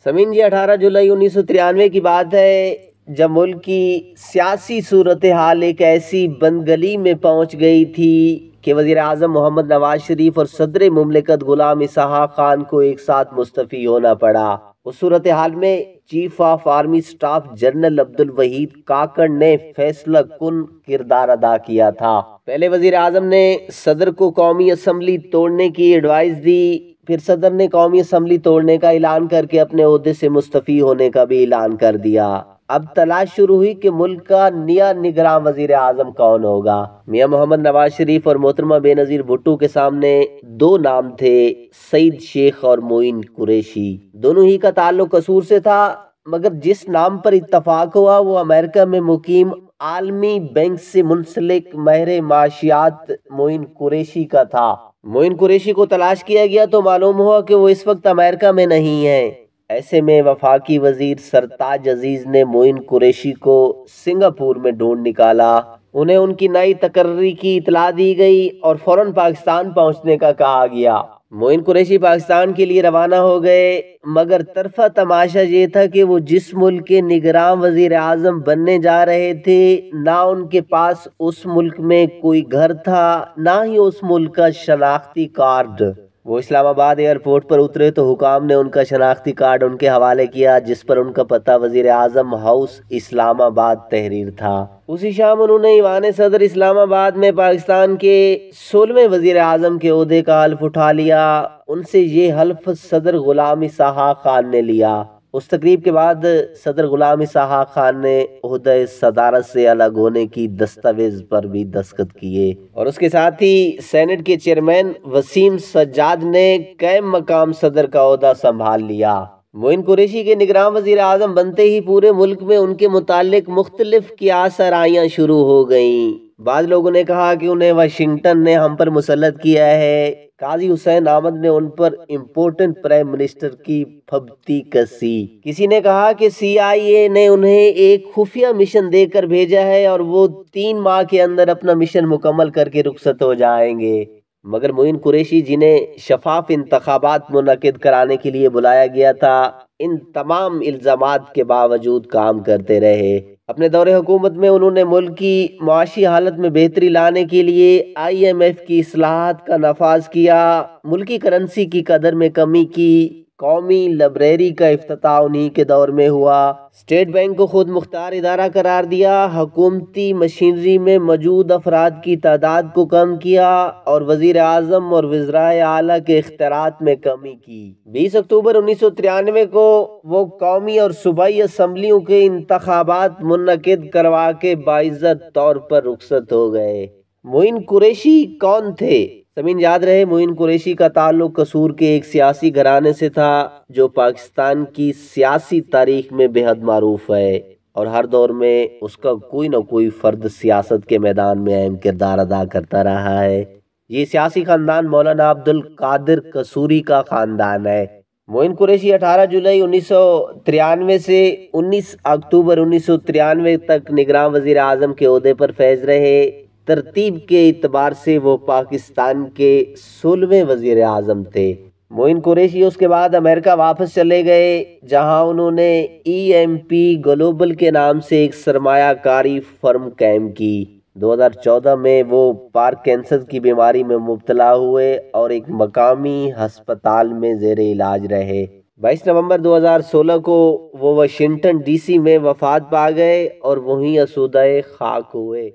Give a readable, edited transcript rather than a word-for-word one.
سمین جی 18 جولائی 1993 کی بات ہے جب ملک کی سیاسی صورتحال ایک ایسی بندگلی میں پہنچ گئی تھی کہ وزیر اعظم محمد نواز شریف اور صدر مملکت غلام اسحاق خان کو ایک ساتھ مستعفی ہونا پڑا۔ اس صورتحال میں chief of army staff general Abdul Waheed Kakar نے فیصلہ کن کردار ادا کیا تھا۔ پہلے وزیر اعظم نے صدر کو قومی اسمبلی توڑنے کی ایڈوائز دی، پھر صدر نے قومی اسمبلی توڑنے کا اعلان کر کے اپنے عہدے سے مستعفی ہونے کا بھی اعلان کر دیا۔ اب تلاش شروع ہوئی کہ ملک کا نیا نگراں وزیر اعظم کون ہوگا۔ میاں محمد نواز شریف اور محترمہ بے نظیر بھٹو کے سامنے دو نام تھے، سعید شیخ اور معین قریشی۔ دونوں ہی کا تعلق قصور سے تھا، مگر جس نام پر اتفاق ہوا وہ امریکہ میں مقیم عالمی بینک سے منسلک ماہر معاشیات معین قریشی کا تھا۔ معین قریشی کو تلاش کیا گیا تو معلوم ہوا کہ وہ اس وقت امریکہ میں نہیں ہے۔ ایسے میں وفاقی وزیر سرتاج عزیز نے معین قریشی کو سنگاپور میں ڈھونڈ نکالا۔ انہیں ان کی نئی تقرری کی اطلاع دی گئی اور فوراً پاکستان پہنچنے کا کہا گیا۔ معین قریشی پاکستان کے لیے روانہ ہو گئے، مگر طرفہ تماشا یہ تھا کہ وہ جس ملک کے نگراں وزیر اعظم بننے جا رہے تھے، نہ ان کے پاس اس ملک میں کوئی گھر تھا، نہ ہی اس ملک کا شناختی کارڈ۔ وہ اسلام آباد ایئرپورٹ پر اترے تو حکام نے ان کا شناختی کارڈ ان کے حوالے کیا، جس پر ان کا پتہ وزیر اعظم ہاؤس اسلام آباد تحریر تھا۔ اسی شام انہوں نے ایوان صدر اسلام آباد میں پاکستان کے 16ویں وزیر اعظم کے عہدے کا حلف اٹھا لیا۔ ان سے یہ حلف صدر غلام اسحاق خان نے لیا۔ اس تقریب کے بعد صدر غلام اسحاق خان نے عہدہ صدارت سے الگ ہونے کی دستاویز پر بھی دستخط کیے، اور اس کے ساتھ ہی سینٹ کے چیئرمین وسیم سجاد نے قائم مقام صدر کا عہدہ سنبھال لیا۔ معین قریشی کے نگراں وزیر اعظم بنتے ہی پورے ملک میں ان کے متعلق مختلف قیاس آرائیاں شروع ہو گئیں۔ بعض لوگوں نے کہا کہ انہیں واشنگٹن نے ہم پر مسلط کیا ہے۔ قاضی حسین احمد نے ان پر امپورٹنٹ پرائم منسٹر کی پھبتی کسی۔ کسی نے کہا کہ CIA نے انہیں ایک خفیہ مشن دے کر بھیجا ہے اور وہ 3 ماہ کے اندر اپنا مشن مکمل کر کے رخصت ہو جائیں گے۔ مگر معین قریشی جنہیں شفاف انتخابات منعقد کرانے کے لیے بلایا گیا تھا، ان تمام الزامات کے باوجود کام کرتے رہے۔ اپنے دور حکومت میں انہوں نے ملک کی معاشی حالت میں بہتری لانے کے لیے IMF کی اصلاحات کا نفاذ کیا، ملکی کرنسی کی قدر میں کمی کی، قومی لائبریری کا افتتاح انہی کے دور میں ہوا، اسٹیٹ بینک کو خود مختار ادارہ قرار دیا، حکومتی مشینری میں موجود افراد کی تعداد کو کم کیا اور وزیر اعظم اور وزرائے اعلیٰ کے اختیارات میں کمی کی۔ 20 اکتوبر 1993 کو وہ قومی اور صوبائی اسمبلیوں کے انتخابات منعقد کروا کے باعزت طور پر رخصت ہو گئے۔ معین قریشی کون تھے؟ سمین یاد رہے، معین قریشی کا تعلق قصور کے ایک سیاسی گھرانے سے تھا جو پاکستان کی سیاسی تاریخ میں بے حد معروف ہے، اور ہر دور میں اس کا کوئی نہ کوئی فرد سیاست کے میدان میں اہم کردار ادا کرتا رہا ہے۔ یہ سیاسی خاندان مولانا عبدالقادر قصوری کا خاندان ہے۔ معین قریشی 18 جولائی 1993 سے 19 اکتوبر 1993 تک نگراں وزیر اعظم کے عہدے پر فائز رہے۔ ترتیب کے اعتبار سے وہ پاکستان کے 16ویں وزیر اعظم تھے۔ معین قریشی اس کے بعد امریکہ واپس چلے گئے، جہاں انہوں نے EMP گلوبل کے نام سے ایک سرمایہ کاری فرم قائم کی۔ 2014 میں وہ پارکنسن کی بیماری میں مبتلا ہوئے اور ایک مقامی ہسپتال میں زیر علاج رہے۔ 22 نومبر 2016 کو وہ واشنگٹن DC میں وفات پا گئے اور وہیں اسودہ خاک ہوئے۔